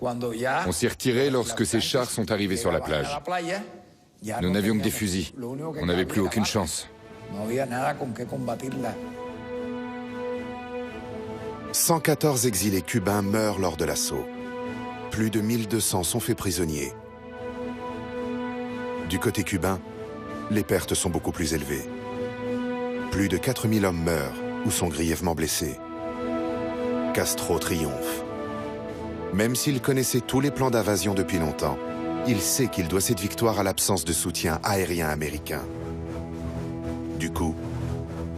On s'est retiré lorsque ces chars sont arrivés sur la plage. Nous n'avions que des fusils. On n'avait plus aucune chance. 114 exilés cubains meurent lors de l'assaut. Plus de 1200 sont faits prisonniers. Du côté cubain, les pertes sont beaucoup plus élevées. Plus de 4000 hommes meurent ou sont grièvement blessés. Castro triomphe. Même s'il connaissait tous les plans d'invasion depuis longtemps, il sait qu'il doit cette victoire à l'absence de soutien aérien américain. Du coup,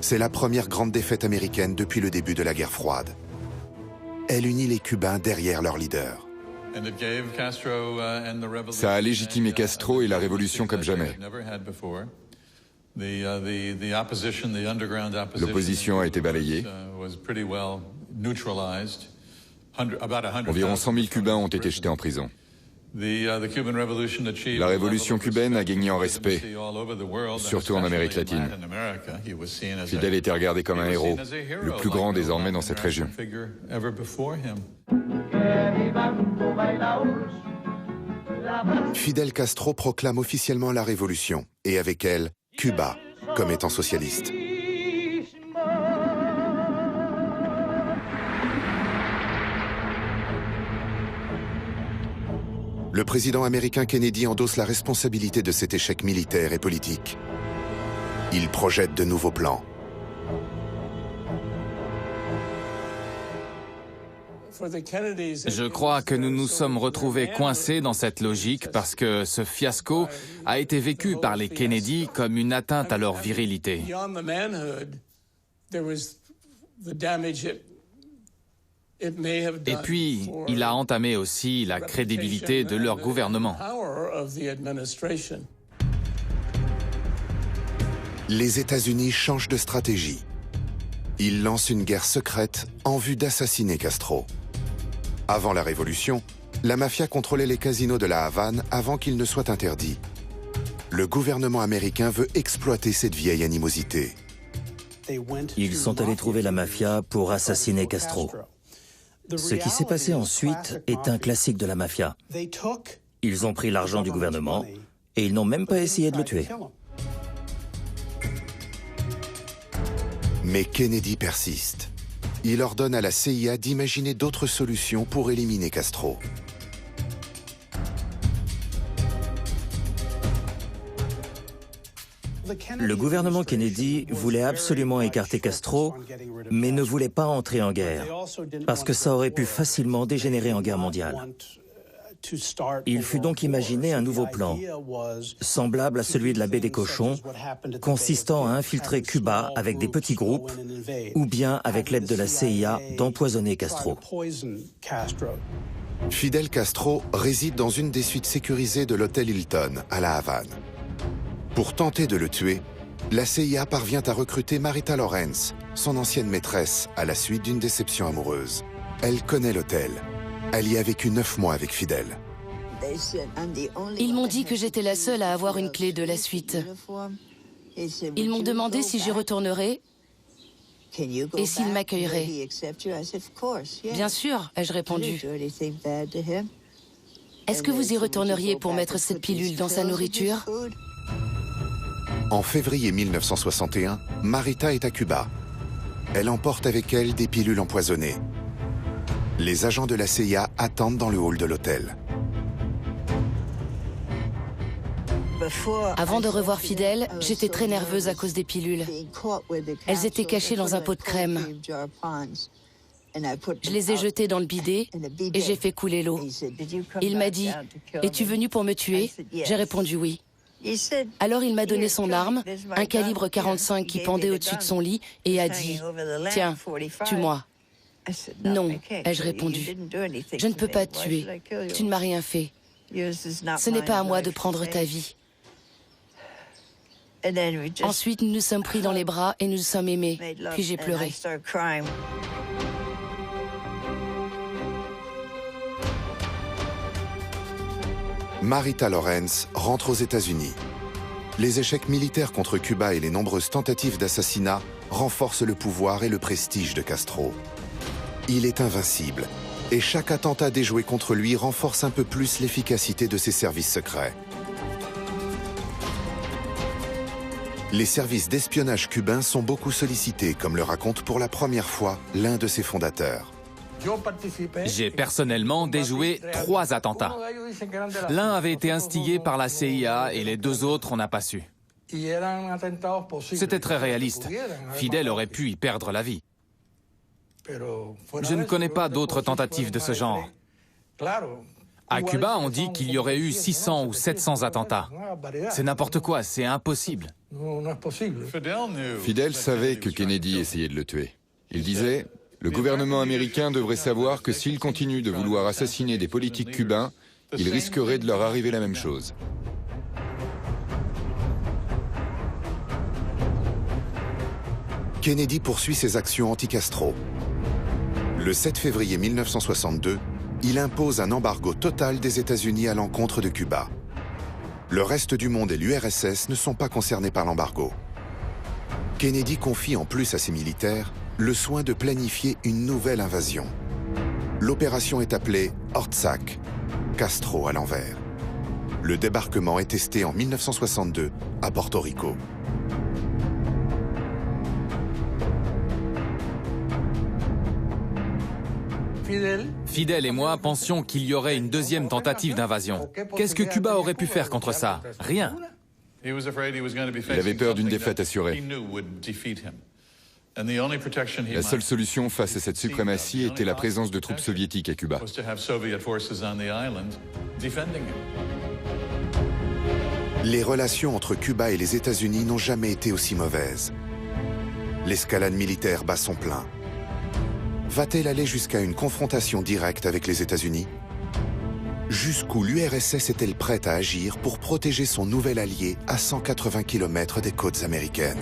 c'est la première grande défaite américaine depuis le début de la guerre froide. elle unit les Cubains derrière leur leader. Ça a légitimé Castro et la révolution comme jamais. L'opposition a été balayée. Environ 100 000 Cubains ont été jetés en prison. La révolution cubaine a gagné en respect, surtout en Amérique latine. Fidel était regardé comme un héros, le plus grand désormais dans cette région. Fidel Castro proclame officiellement la révolution, et avec elle, Cuba, comme étant socialiste. Le président américain Kennedy endosse la responsabilité de cet échec militaire et politique. Il projette de nouveaux plans. Je crois que nous nous sommes retrouvés coincés dans cette logique parce que ce fiasco a été vécu par les Kennedy comme une atteinte à leur virilité. Et puis, il a entamé aussi la crédibilité de leur gouvernement. Les États-Unis changent de stratégie. Ils lancent une guerre secrète en vue d'assassiner Castro. Avant la Révolution, la mafia contrôlait les casinos de la Havane avant qu'ils ne soient interdits. Le gouvernement américain veut exploiter cette vieille animosité. Ils sont allés trouver la mafia pour assassiner Castro. Ce qui s'est passé ensuite est un classique de la mafia. Ils ont pris l'argent du gouvernement et ils n'ont même pas essayé de le tuer. Mais Kennedy persiste. Il ordonne à la CIA d'imaginer d'autres solutions pour éliminer Castro. Le gouvernement Kennedy voulait absolument écarter Castro, mais ne voulait pas entrer en guerre, parce que ça aurait pu facilement dégénérer en guerre mondiale. Il fut donc imaginé un nouveau plan, semblable à celui de la baie des Cochons, consistant à infiltrer Cuba avec des petits groupes, ou bien avec l'aide de la CIA d'empoisonner Castro. Fidel Castro réside dans une des suites sécurisées de l'hôtel Hilton, à La Havane. Pour tenter de le tuer, la CIA parvient à recruter Marita Lawrence, son ancienne maîtresse, à la suite d'une déception amoureuse. Elle connaît l'hôtel. Elle y a vécu 9 mois avec Fidel. Ils m'ont dit que j'étais la seule à avoir une clé de la suite. Ils m'ont demandé si j'y retournerais et s'ils m'accueilleraient. Bien sûr, ai-je répondu. Est-ce que vous y retourneriez pour mettre cette pilule dans sa nourriture ? En février 1961, Marita est à Cuba. Elle emporte avec elle des pilules empoisonnées. Les agents de la CIA attendent dans le hall de l'hôtel. Avant de revoir Fidel, j'étais très nerveuse à cause des pilules. Elles étaient cachées dans un pot de crème. Je les ai jetées dans le bidet et j'ai fait couler l'eau. Il m'a dit « Es-tu venu pour me tuer ?» J'ai répondu « Oui ». Alors il m'a donné son arme, un calibre 45 qui pendait au-dessus de son lit, et a dit « Tiens, tue-moi ». Non, ai-je répondu. Je ne peux pas te tuer. Tu ne m'as rien fait. Ce n'est pas à moi de prendre ta vie. Ensuite, nous nous sommes pris dans les bras et nous nous sommes aimés. Puis j'ai pleuré. Marita Lawrence rentre aux États-Unis. Les échecs militaires contre Cuba et les nombreuses tentatives d'assassinat renforcent le pouvoir et le prestige de Castro. Il est invincible, et chaque attentat déjoué contre lui renforce un peu plus l'efficacité de ses services secrets. Les services d'espionnage cubains sont beaucoup sollicités, comme le raconte pour la première fois l'un de ses fondateurs. J'ai personnellement déjoué 3 attentats. L'un avait été instigé par la CIA et les 2 autres, on n'a pas su. C'était très réaliste. Fidel aurait pu y perdre la vie. Je ne connais pas d'autres tentatives de ce genre. À Cuba, on dit qu'il y aurait eu 600 ou 700 attentats. C'est n'importe quoi, c'est impossible. Fidel savait que Kennedy essayait de le tuer. Il disait Le gouvernement américain devrait savoir que s'il continue de vouloir assassiner des politiques cubains, il risquerait de leur arriver la même chose. Kennedy poursuit ses actions anti-Castro. Le 7 février 1962, il impose un embargo total des États-Unis à l'encontre de Cuba. Le reste du monde et l'URSS ne sont pas concernés par l'embargo. Kennedy confie en plus à ses militaires le soin de planifier une nouvelle invasion. L'opération est appelée Ortsac, Castro à l'envers. Le débarquement est testé en 1962 à Porto Rico. Fidel et moi pensions qu'il y aurait une deuxième tentative d'invasion. Qu'est-ce que Cuba aurait pu faire contre ça? Rien. Il avait peur d'une défaite assurée. La seule solution face à cette suprématie était la présence de troupes soviétiques à Cuba. Les relations entre Cuba et les États-Unis n'ont jamais été aussi mauvaises. L'escalade militaire bat son plein. Va-t-elle aller jusqu'à une confrontation directe avec les États-Unis? Jusqu'où l'URSS est-elle prête à agir pour protéger son nouvel allié à 180 km des côtes américaines?